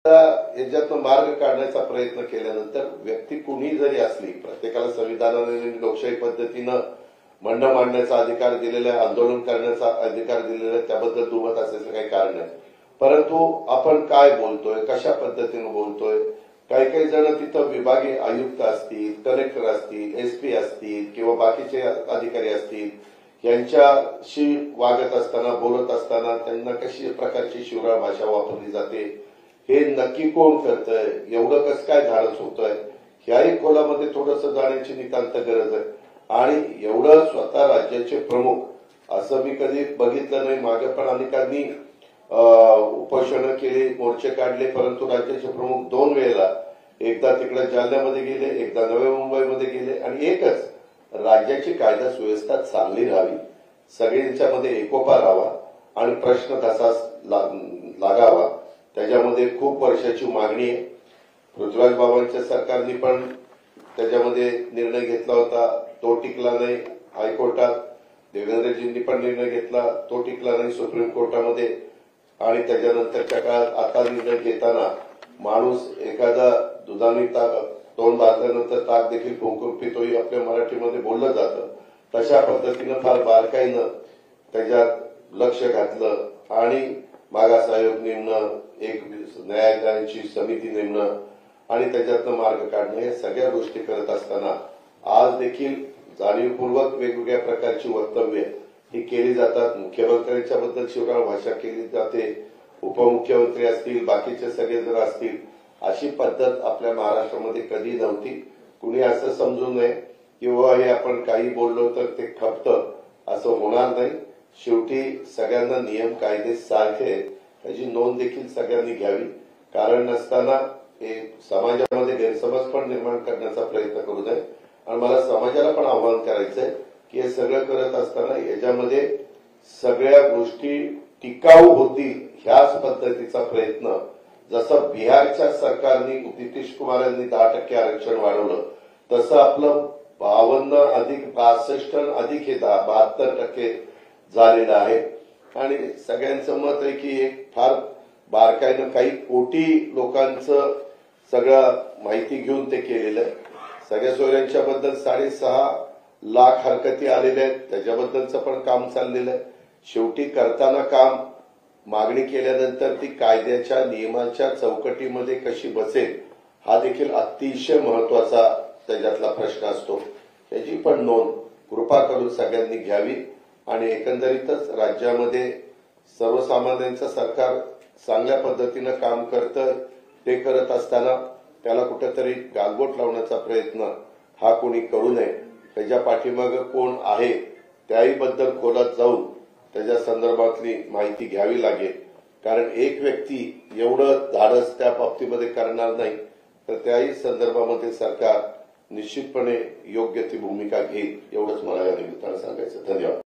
याच्यातून मार्ग काढण्याचा प्रयत्न केल्यानंतर व्यक्ती कुणी जरी असली, प्रत्येकाला संविधानाने लोकशाही पद्धतीनं म्हणणं मांडण्याचा अधिकार दिलेला आहे, आंदोलन करण्याचा अधिकार दिलेला आहे, त्याबद्दल दुमत असल्याचं काही कारण नाही. परंतु आपण काय बोलतोय, कशा पद्धतीनं बोलतोय, काही काही जण तिथं विभागीय आयुक्त असतील, कलेक्टर असतील, एसपी असतील किंवा बाकीचे अधिकारी असतील, यांच्याशी वागत असताना, बोलत असताना त्यांना कशी प्रकारची शिवराळ भाषा वापरली जाते, हे नक्की कोण करतंय, एवढं कसं काय धाडस होतंय, ह्याही खोलामध्ये थोडंसं जाण्याची नितांत गरज आहे. आणि एवढं स्वतः राज्याचे प्रमुख असं मी कधी बघितलं नाही. मागे पण अनेकांनी उपोषणं केली, मोर्चे काढले, परंतु राज्याचे प्रमुख दोन वेळेला, एकदा तिकडे जालन्यामध्ये गेले, एकदा नवी मुंबईमध्ये गेले, आणि एकच राज्याची कायदा सुव्यवस्था चांगली राहावी, सगळ्यांच्यामध्ये एकोपा राहावा आणि प्रश्न तसाच लागावा, त्याच्यामध्ये खूप वर्षाची मागणी आहे. पृथ्वीराज बाबांच्या सरकारने पण त्याच्यामध्ये निर्णय घेतला होता, तो टिकला नाही हायकोर्टात. देवेंद्रजींनी पण निर्णय घेतला, तो टिकला नाही सुप्रीम कोर्टामध्ये. आणि त्याच्यानंतरच्या काळात आता निर्णय घेताना माणूस एखादा दुधाने तोंड बांधल्यानंतर ताक देखील फुंकून पितोही आपल्या मराठीमध्ये बोललं जातं. तशा पद्धतीनं फार बारकाईनं त्याच्यात लक्ष घातलं आणि मागास आयोग नेमणं, एक न्यायालयाची समिती नेमणं आणि त्याच्यातनं मार्ग काढणं, हे सगळ्या गोष्टी करत असताना आज देखील जाणीवपूर्वक वेगवेगळ्या प्रकारची वक्तव्य ही केली जातात. मुख्यमंत्र्यांच्या बद्दल शिवराळ भाषा केली जाते, उपमुख्यमंत्री असतील, बाकीचे सगळे जर असतील, अशी पद्धत आपल्या महाराष्ट्रामध्ये कधी नव्हती. कुणी असं समजू नये किंवा हे आपण काही बोललो तर ते खपतं, असं होणार नाही. शेवटी सगळ्यांना नियम कायदे सारखे आहेत, त्याची नोंद देखील सगळ्यांनी घ्यावी. कारण नसताना हे समाजामध्ये गैरसमज पण निर्माण करण्याचा प्रयत्न करू नये. आणि मला समाजाला पण आवाहन करायचंय की हे सगळं करत असताना याच्यामध्ये सगळ्या गोष्टी टिकाऊ होतील ह्याच पद्धतीचा प्रयत्न, जसं बिहारच्या सरकारने नितीश कुमार यांनी 10% आरक्षण वाढवलं, तसं आपलं 52 अधिक 62 अधिक हे 72% झालेलं आहे. आणि सगळ्यांचं मत आहे की एक फार बारकाईनं काही कोटी लोकांचं सगळं माहिती घेऊन ते केलेलं आहे. सगळ्या सोयऱ्यांच्या बद्दल 6.5 लाख हरकती आलेल्या आहेत, त्याच्याबद्दलचं पण काम चाललेलं आहे. शेवटी करताना काम मागणी केल्यानंतर ती कायद्याच्या नियमाच्या चौकटीमध्ये कशी बसेल हा देखील अतिशय महत्वाचा त्याच्यातला प्रश्न असतो. त्याची पण नोंद कृपा करून सगळ्यांनी घ्यावी. आणि एकंदरीतच राज्यामध्ये सर्वसामान्यांचं सरकार चांगल्या पद्धतीनं काम करतं, ते करत असताना त्याला कुठेतरी गालबोट लावण्याचा प्रयत्न हा कोणी करू नये. त्याच्या पाठीमागं कोण आहे त्याही बद्दल खोलात जाऊन त्याच्या संदर्भातली माहिती घ्यावी लागेल. कारण एक व्यक्ती एवढं धाडस त्या बाबतीमध्ये करणार नाही, तर त्याही संदर्भामध्ये सरकार निश्चितपणे योग्य ती भूमिका घेईल, एवढंच मला या निमित्तानं सांगायचं. धन्यवाद.